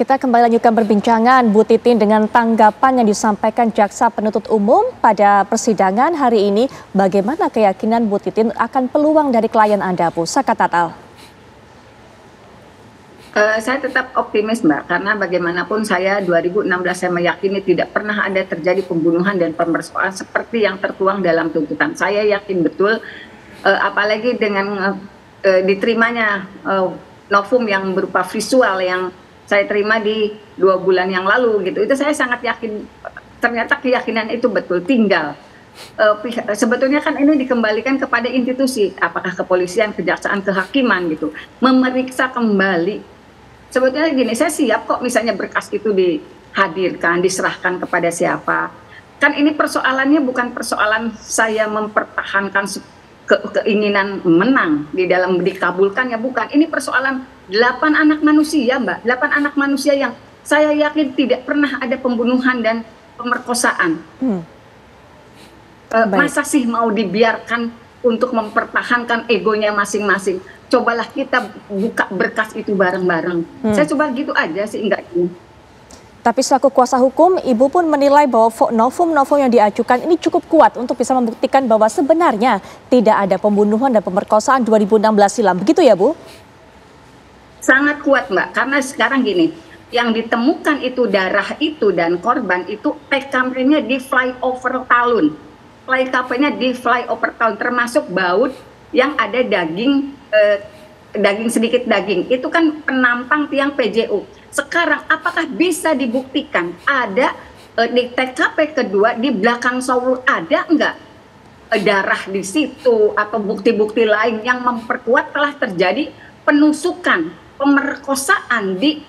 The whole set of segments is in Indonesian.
Kita kembali lanjutkan perbincangan Bu Titin dengan tanggapan yang disampaikan Jaksa Penuntut Umum pada persidangan hari ini. Bagaimana keyakinan Bu Titin akan peluang dari klien Anda, Bu Saka Tatal? Saya tetap optimis, Mbak, karena bagaimanapun saya 2016 saya meyakini tidak pernah ada terjadi pembunuhan dan pemerkosaan seperti yang tertuang dalam tuntutan. Saya yakin betul, apalagi dengan diterimanya novum yang berupa visual yang saya terima di 2 bulan yang lalu gitu. Itu saya sangat yakin, ternyata keyakinan itu betul. Tinggal sebetulnya kan ini dikembalikan kepada institusi, apakah kepolisian, kejaksaan, kehakiman gitu, memeriksa kembali. Sebetulnya gini, saya siap kok misalnya berkas itu dihadirkan, diserahkan kepada siapa. Kan ini persoalannya bukan persoalan saya mempertahankan keinginan menang di dalam dikabulkan, ya bukan. Ini persoalan 8 anak manusia, Mbak. 8 anak manusia yang saya yakin tidak pernah ada pembunuhan dan pemerkosaan. Masa sih mau dibiarkan untuk mempertahankan egonya masing-masing? Cobalah kita buka berkas itu bareng-bareng. Saya coba gitu aja sih, enggak ini. Tapi selaku kuasa hukum, Ibu pun menilai bahwa novum-novum yang diajukan ini cukup kuat untuk bisa membuktikan bahwa sebenarnya tidak ada pembunuhan dan pemerkosaan 2016 silam. Begitu ya, Bu? Sangat kuat, Mbak. Karena sekarang gini, yang ditemukan itu darah itu dan korban itu TKP-nya di flyover Talun. TKP-nya di flyover Talun, termasuk baut yang ada daging, sedikit daging. Itu kan penampang tiang PJU. Sekarang apakah bisa dibuktikan ada di TKP kedua di belakang Saul ada enggak darah di situ atau bukti-bukti lain yang memperkuat telah terjadi penusukan, pemerkosaan di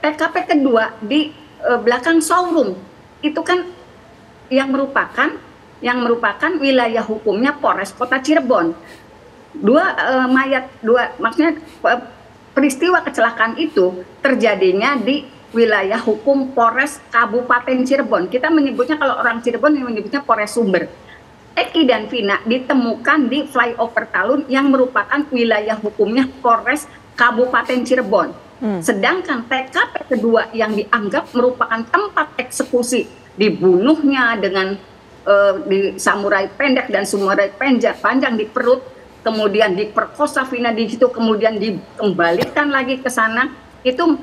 TKP kedua di belakang showroom. Itu kan yang merupakan wilayah hukumnya Polres Kota Cirebon. Maksudnya peristiwa kecelakaan itu terjadinya di wilayah hukum Polres Kabupaten Cirebon. Kita menyebutnya, kalau orang Cirebon menyebutnya Polres Sumber. Eki dan Vina ditemukan di flyover Talun yang merupakan wilayah hukumnya Polres Kabupaten Cirebon. Sedangkan TKP kedua yang dianggap merupakan tempat eksekusi, dibunuhnya dengan di samurai pendek dan samurai panjang di perut, kemudian diperkosa Vina di situ, kemudian dikembalikan lagi ke sana. Itu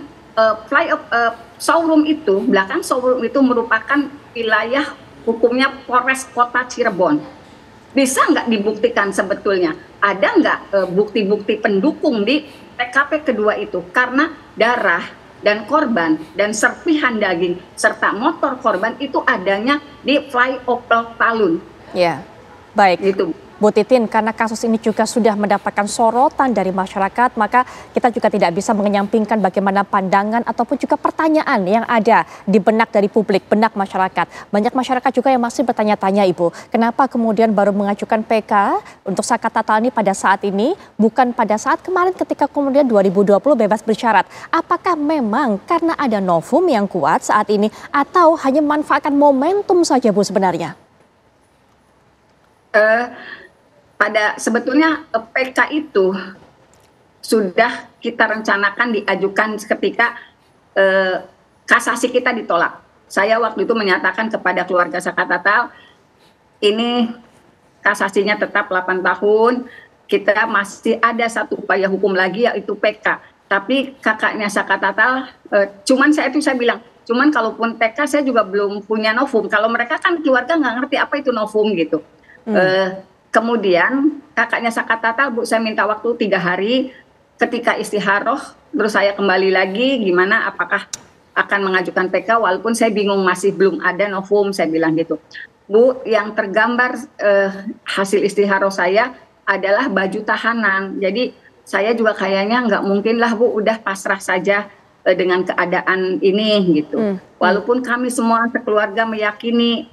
showroom itu, belakang showroom itu merupakan wilayah hukumnya Polres Kota Cirebon. Bisa nggak dibuktikan sebetulnya? Ada nggak bukti-bukti pendukung di TKP kedua itu? Karena darah dan korban dan serpihan daging serta motor korban itu adanya di flyover Talun. Ya, baik. Gitu. Bu Titin, karena kasus ini juga sudah mendapatkan sorotan dari masyarakat, maka kita juga tidak bisa mengenyampingkan bagaimana pandangan ataupun juga pertanyaan yang ada di benak dari publik, benak masyarakat. Banyak masyarakat juga yang masih bertanya-tanya, Ibu, kenapa kemudian baru mengajukan PK untuk Saka Tatal ini pada saat ini, bukan pada saat kemarin ketika kemudian 2020 bebas bersyarat. Apakah memang karena ada novum yang kuat saat ini atau hanya memanfaatkan momentum saja, Bu, sebenarnya? Sebetulnya PK itu sudah kita rencanakan diajukan ketika kasasi kita ditolak. Saya waktu itu menyatakan kepada keluarga Saka Tatal, ini kasasinya tetap 8 tahun, kita masih ada satu upaya hukum lagi yaitu PK. Tapi kakaknya Saka Tatal, saya bilang, cuman kalaupun PK saya juga belum punya novum. Kalau mereka kan keluarga nggak ngerti apa itu novum gitu. Kemudian kakaknya Saka Tatal, Bu, saya minta waktu 3 hari ketika istiharoh, terus saya kembali lagi gimana apakah akan mengajukan PK, walaupun saya bingung masih belum ada novum, saya bilang gitu. Bu, yang tergambar hasil istiharoh saya adalah baju tahanan. Jadi saya juga kayaknya nggak mungkin lah, Bu, udah pasrah saja dengan keadaan ini gitu. Walaupun kami semua sekeluarga meyakini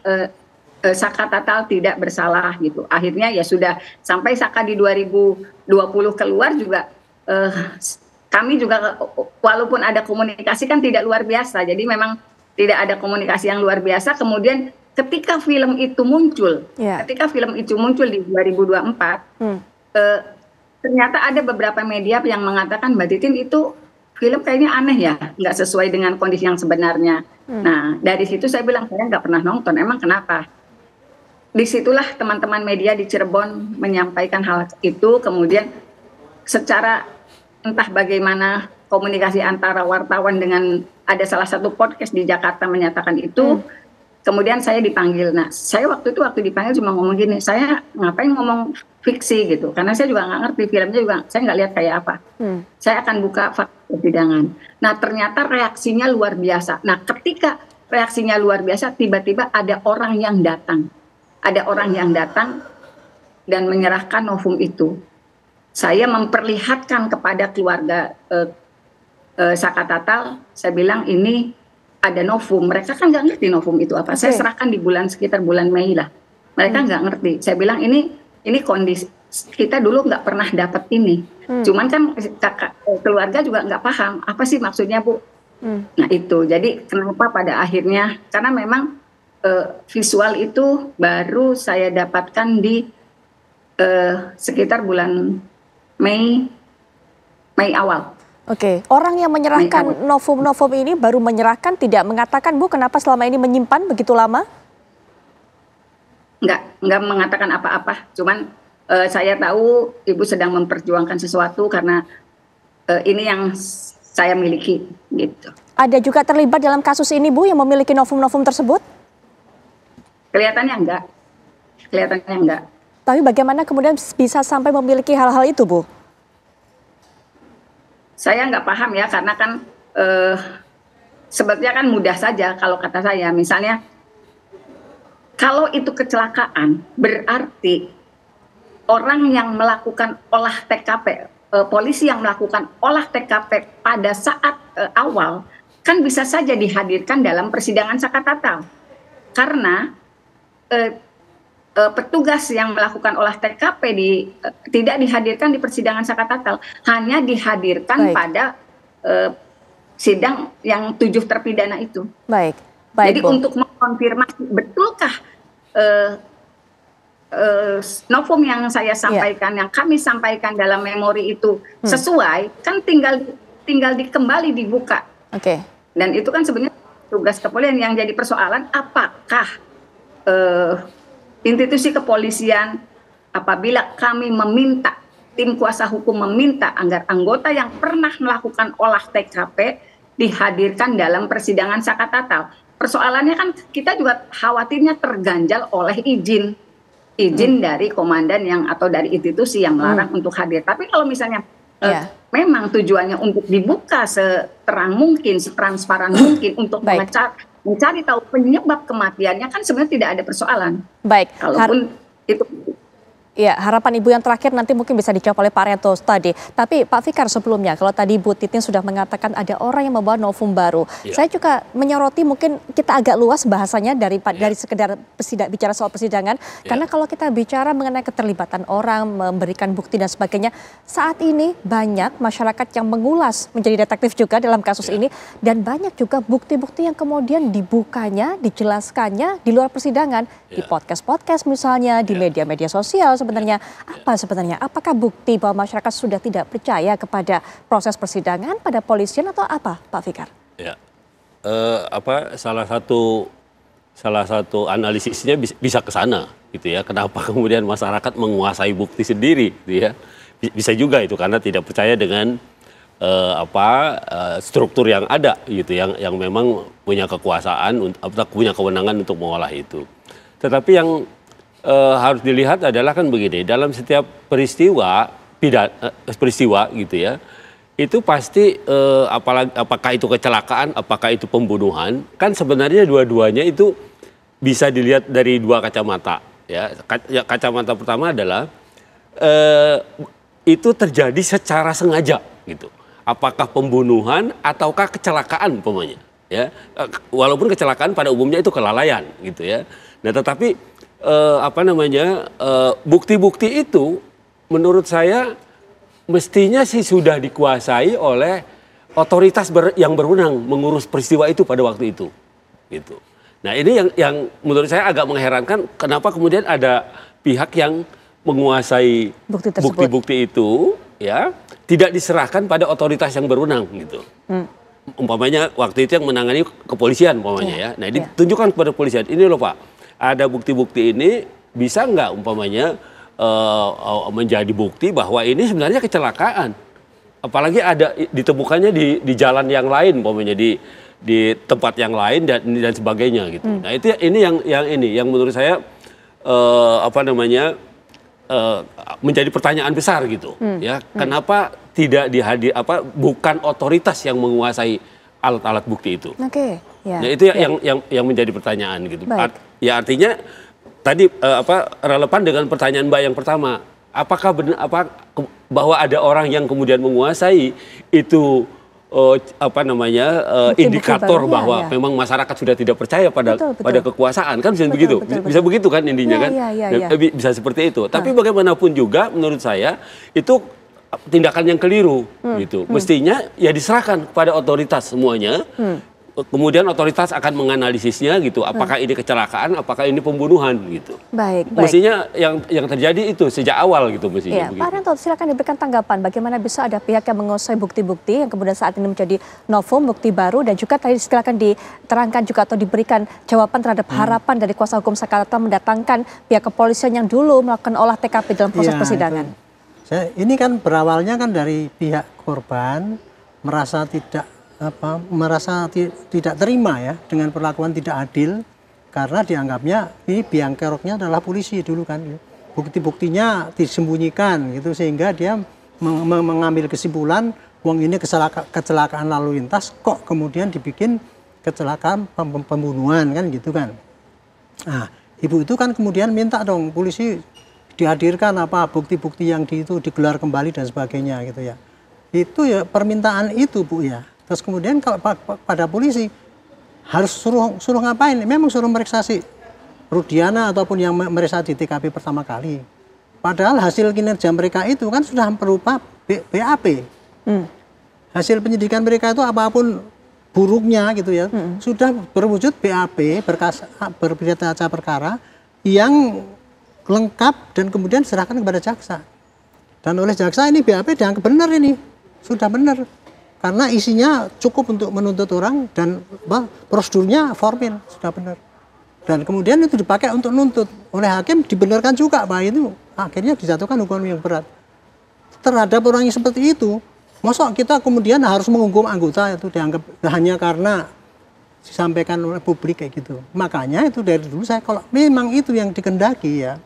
Saka Tatal tidak bersalah gitu. Akhirnya ya sudah, sampai Saka di 2020 keluar juga kami juga walaupun ada komunikasi kan tidak luar biasa. Jadi memang tidak ada komunikasi yang luar biasa. Kemudian ketika film itu muncul, di 2024, ternyata ada beberapa media yang mengatakan Mbak Titin itu film kayaknya aneh ya, nggak sesuai dengan kondisi yang sebenarnya. Nah, dari situ saya bilang, saya nggak pernah nonton, emang kenapa? Disitulah teman-teman media di Cirebon menyampaikan hal itu, kemudian secara entah bagaimana komunikasi antara wartawan dengan ada salah satu podcast di Jakarta menyatakan itu, kemudian saya dipanggil. Nah, saya waktu dipanggil cuma ngomong gini, saya ngapain ngomong fiksi gitu, karena saya juga nggak ngerti filmnya juga, saya nggak lihat kayak apa. Saya akan buka fakta persidangan. Nah, ternyata reaksinya luar biasa. Nah, ketika reaksinya luar biasa, tiba-tiba ada orang yang datang. Ada orang yang datang dan menyerahkan novum itu. Saya memperlihatkan kepada keluarga Saka Tatal, saya bilang ini ada novum. Mereka kan nggak ngerti novum itu apa. Saya serahkan di sekitar bulan Mei lah. Mereka nggak ngerti. Saya bilang ini kondisi kita dulu nggak pernah dapat ini. Cuman kan keluarga juga nggak paham apa sih maksudnya, Bu. Nah itu. Jadi kenapa pada akhirnya, karena memang visual itu baru saya dapatkan di sekitar bulan Mei awal. Oke, orang yang menyerahkan novum ini baru menyerahkan, tidak mengatakan, Bu, kenapa selama ini menyimpan begitu lama? Enggak mengatakan apa-apa. Cuman saya tahu Ibu sedang memperjuangkan sesuatu karena ini yang saya miliki, gitu. Ada juga terlibat dalam kasus ini, Bu, yang memiliki novum-novum tersebut? Kelihatannya enggak. Tapi bagaimana kemudian bisa sampai memiliki hal-hal itu, Bu? Saya nggak paham ya, karena kan sebetulnya kan mudah saja kalau kata saya. Misalnya, kalau itu kecelakaan, berarti orang yang melakukan olah TKP, polisi yang melakukan olah TKP pada saat awal, kan bisa saja dihadirkan dalam persidangan Saka Tatal. Karena petugas yang melakukan olah TKP tidak dihadirkan di persidangan Saka Tatal, hanya dihadirkan pada sidang yang 7 terpidana itu. Baik. Jadi Bu, untuk mengkonfirmasi betulkah novum yang saya sampaikan, yang kami sampaikan dalam memori itu sesuai, kan tinggal kembali dibuka. Oke. Dan itu kan sebenarnya tugas kepolisian. Yang jadi persoalan, apakah institusi kepolisian apabila kami meminta, tim kuasa hukum meminta agar anggota yang pernah melakukan olah TKP dihadirkan dalam persidangan Saka Tatal. Persoalannya kan kita juga khawatirnya terganjal oleh izin dari komandan yang atau dari institusi yang melarang untuk hadir. Tapi kalau misalnya memang tujuannya untuk dibuka seterang mungkin, setransparan mungkin untuk mencari tahu penyebab kematiannya, kan sebenarnya tidak ada persoalan. Baik. Kalaupun itu. Ya, harapan Ibu yang terakhir nanti mungkin bisa dijawab oleh Pak Reto tadi. Tapi Pak Fikar sebelumnya, kalau tadi Bu Titin sudah mengatakan ada orang yang membawa novum baru. Saya juga menyoroti mungkin kita agak luas bahasanya dari sekedar bicara soal persidangan. Karena kalau kita bicara mengenai keterlibatan orang, memberikan bukti dan sebagainya, saat ini banyak masyarakat yang mengulas menjadi detektif juga dalam kasus ini. Dan banyak juga bukti-bukti yang kemudian dibukanya, dijelaskannya di luar persidangan. Di podcast-podcast misalnya, di media-media sosial. Sebenarnya apakah bukti bahwa masyarakat sudah tidak percaya kepada proses persidangan pada polisian atau apa, Pak Fikar? Ya, salah satu analisisnya bisa ke sana, gitu ya. Kenapa kemudian masyarakat menguasai bukti sendiri, gitu ya? Bisa juga itu karena tidak percaya dengan struktur yang ada, gitu, yang memang punya kekuasaan, punya kewenangan untuk mengolah itu. Tetapi yang harus dilihat adalah kan begini, dalam setiap peristiwa gitu ya, itu pasti apakah itu kecelakaan, apakah itu pembunuhan, kan sebenarnya dua-duanya itu bisa dilihat dari dua kacamata. Ya, kacamata pertama adalah itu terjadi secara sengaja gitu. Apakah pembunuhan ataukah kecelakaan umpamanya, ya. Walaupun kecelakaan pada umumnya itu kelalaian gitu ya. Nah, tetapi bukti-bukti itu menurut saya mestinya sih sudah dikuasai oleh otoritas yang berwenang mengurus peristiwa itu pada waktu itu, gitu. Nah, ini yang menurut saya agak mengherankan, kenapa kemudian ada pihak yang menguasai bukti-bukti itu, ya, tidak diserahkan pada otoritas yang berwenang gitu. Umpamanya waktu itu yang menangani kepolisian umpamanya ya. Nah, ditunjukkan kepada kepolisian, ini loh Pak, ada bukti-bukti ini, bisa nggak umpamanya menjadi bukti bahwa ini sebenarnya kecelakaan. Apalagi ada ditemukannya di jalan yang lain umpamanya di tempat yang lain dan sebagainya gitu. Nah, itu ini yang menurut saya menjadi pertanyaan besar gitu ya. Kenapa tidak bukan otoritas yang menguasai alat-alat bukti itu? Oke, ya. Nah, itu yang menjadi pertanyaan gitu. Ya artinya tadi relevan dengan pertanyaan Mbak yang pertama. Apakah benar bahwa ada orang yang kemudian menguasai itu indikator bahwa memang masyarakat sudah tidak percaya pada kekuasaan, kan bisa begitu, bisa begitu kan intinya kan, bisa seperti itu. Tapi bagaimanapun juga menurut saya itu tindakan yang keliru gitu. Mestinya ya diserahkan kepada otoritas semuanya. Kemudian otoritas akan menganalisisnya gitu, apakah ini kecelakaan, apakah ini pembunuhan gitu. Baik. Mestinya yang terjadi itu sejak awal gitu mestinya. Pak Haryanto, silakan diberikan tanggapan bagaimana bisa ada pihak yang menguasai bukti-bukti yang kemudian saat ini menjadi novum, bukti baru, dan juga tadi silakan diterangkan juga atau diberikan jawaban terhadap harapan dari kuasa hukum Sakarta mendatangkan pihak kepolisian yang dulu melakukan olah TKP dalam proses persidangan. Ini kan berawalnya kan dari pihak korban merasa tidak terima ya dengan perlakuan tidak adil, karena dianggapnya ini biang keroknya adalah polisi dulu kan, bukti-buktinya disembunyikan gitu, sehingga dia mengambil kesimpulan wong ini kecelakaan lalu lintas kok kemudian dibikin kecelakaan pembunuhan kan gitu kan. Nah, ibu itu kan kemudian minta dong polisi dihadirkan bukti-bukti yang itu digelar kembali dan sebagainya gitu ya. Itu ya permintaan itu Bu ya. Terus kemudian kalau pada polisi harus suruh ngapain? Memang suruh meriksa si Rudiana ataupun yang meriksa di TKP pertama kali. Padahal hasil kinerja mereka itu kan sudah berupa BAP. Hasil penyidikan mereka itu apapun buruknya gitu ya, sudah berwujud BAP, berita acara perkara yang lengkap dan kemudian diserahkan kepada jaksa. Dan oleh jaksa ini BAP dianggap benar, ini sudah benar. Karena isinya cukup untuk menuntut orang dan prosedurnya formil, sudah benar. Dan kemudian itu dipakai untuk nuntut. Oleh hakim dibenarkan juga bahwa itu akhirnya dijatuhkan hukuman yang berat. Terhadap orang yang seperti itu, masa kita kemudian harus menghukum anggota itu dianggap hanya karena disampaikan oleh publik kayak gitu. Makanya itu dari dulu saya kalau memang itu yang dikehendaki ya,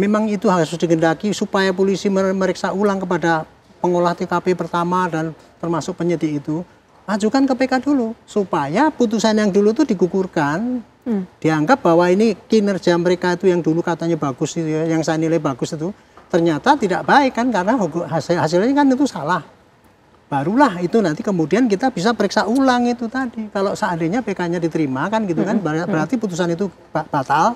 memang itu harus dikehendaki supaya polisi meriksa ulang kepada pengolah TKP pertama dan termasuk penyidik itu, ajukan ke PK dulu supaya putusan yang dulu itu digugurkan, dianggap bahwa ini kinerja mereka itu yang dulu katanya bagus itu ya, yang saya nilai bagus itu ternyata tidak baik kan, karena hasilnya kan itu salah. Barulah itu nanti kemudian kita bisa periksa ulang itu tadi. Kalau seandainya PK-nya diterima kan gitu kan, berarti putusan itu batal,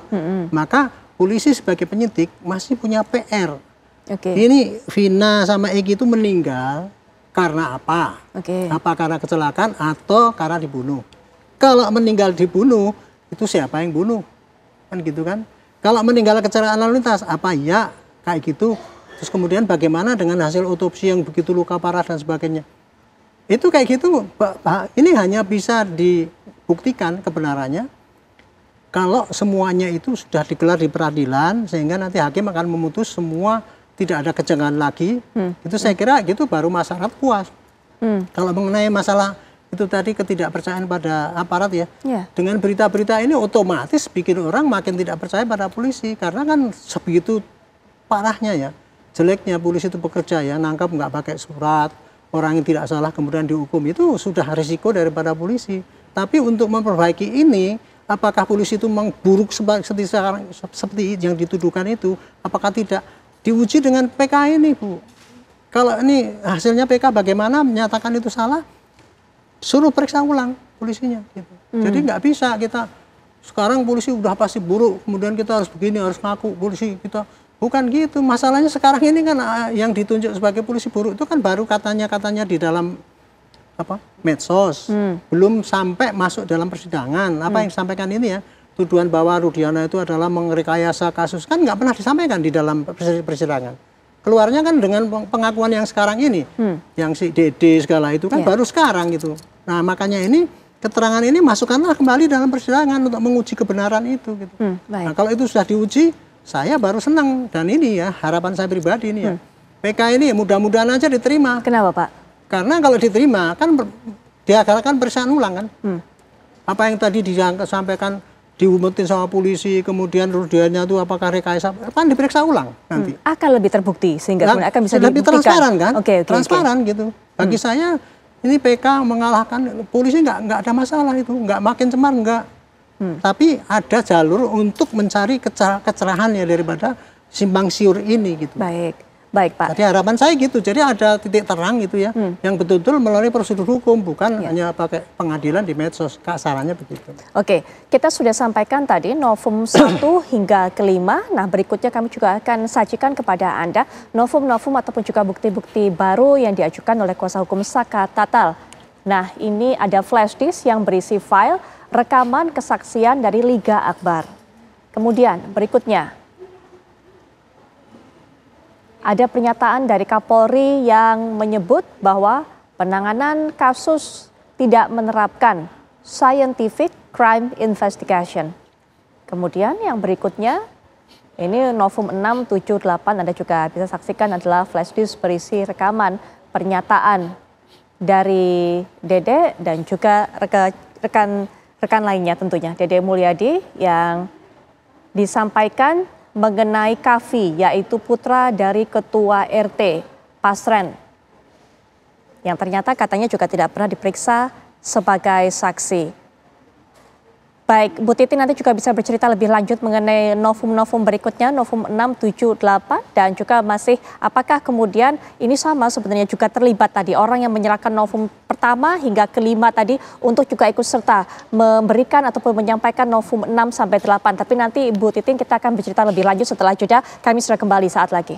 maka polisi sebagai penyidik masih punya PR. Ini Vina sama Egy itu meninggal karena apa? Apa karena kecelakaan atau karena dibunuh? Kalau meninggal dibunuh, itu siapa yang bunuh? Kan gitu kan? Kalau meninggal kecelakaan lalu lintas, apa ya? Kayak gitu. Terus kemudian bagaimana dengan hasil otopsi yang begitu luka parah dan sebagainya? Itu kayak gitu. Ini hanya bisa dibuktikan kebenarannya kalau semuanya itu sudah digelar di peradilan, sehingga nanti hakim akan memutus semua, tidak ada kejanggalan lagi. Itu saya kira gitu baru masyarakat puas. Kalau mengenai masalah itu tadi ketidakpercayaan pada aparat ya, dengan berita-berita ini otomatis bikin orang makin tidak percaya pada polisi, karena kan sebegitu parahnya ya, jeleknya polisi itu bekerja ya, nangkap nggak pakai surat, orang yang tidak salah kemudian dihukum, itu sudah risiko daripada polisi. Tapi untuk memperbaiki ini, apakah polisi itu memang buruk seperti yang dituduhkan itu, apakah tidak diuji dengan PK ini Bu. Kalau ini hasilnya PK bagaimana menyatakan itu salah, suruh periksa ulang polisinya gitu. Jadi nggak bisa kita sekarang polisi udah pasti buruk, kemudian kita harus begini, harus ngaku polisi kita, bukan gitu. Masalahnya sekarang ini kan yang ditunjuk sebagai polisi buruk itu kan baru katanya di dalam medsos, belum sampai masuk dalam persidangan. Apa yang disampaikan ini ya, tuduhan bahwa Rudiana itu adalah merekayasa kasus, kan nggak pernah disampaikan di dalam persidangan. keluarnya kan dengan pengakuan yang sekarang ini, yang si Dede segala itu kan baru sekarang gitu. Nah makanya ini keterangan ini masukkanlah kembali dalam persidangan untuk menguji kebenaran itu. Gitu. Nah kalau itu sudah diuji, saya baru senang dan ini ya harapan saya pribadi ini ya. PK ini mudah-mudahan aja diterima. Kenapa Pak? Karena kalau diterima kan diagalkan periksaan ulang kan. Apa yang tadi disampaikan diumutin sama polisi, kemudian rudiannya itu apakah rekayasa, kan diperiksa ulang nanti. Akan lebih terbukti sehingga Nah, akan bisa lebih dibuktikan. transparan kan? Transparan okay. gitu. Bagi saya ini PK mengalahkan polisi nggak ada masalah itu, nggak makin cemar nggak. Tapi ada jalur untuk mencari kecerahan ya daripada simpang siur ini gitu. Baik Pak. Jadi harapan saya gitu, jadi ada titik terang gitu ya, yang betul-betul melalui prosedur hukum, bukan hanya pakai pengadilan di medsos, kasarannya begitu. Oke, kita sudah sampaikan tadi novum 1 hingga ke-5, nah berikutnya kami juga akan sajikan kepada Anda novum-novum ataupun juga bukti-bukti baru yang diajukan oleh kuasa hukum Saka Tatal. Nah ini ada flash disk yang berisi file rekaman kesaksian dari Liga Akbar. Kemudian berikutnya, ada pernyataan dari Kapolri yang menyebut bahwa penanganan kasus tidak menerapkan scientific crime investigation. Kemudian yang berikutnya, ini novum 6, 7, 8 Anda juga bisa saksikan adalah flash disk berisi rekaman pernyataan dari Dede dan juga rekan lainnya tentunya, Dede Mulyadi yang disampaikan mengenai Kavi, yaitu putra dari Ketua RT Pasren, yang ternyata katanya juga tidak pernah diperiksa sebagai saksi. Baik, Bu Titi nanti juga bisa bercerita lebih lanjut mengenai novum-novum berikutnya, novum 6, 7, 8, dan juga masih apakah kemudian ini sama sebenarnya juga terlibat tadi orang yang menyerahkan novum pertama hingga ke-5 tadi untuk juga ikut serta memberikan ataupun menyampaikan novum 6 sampai 8. Tapi nanti Bu Titin kita akan bercerita lebih lanjut setelah jeda, kami sudah kembali saat lagi.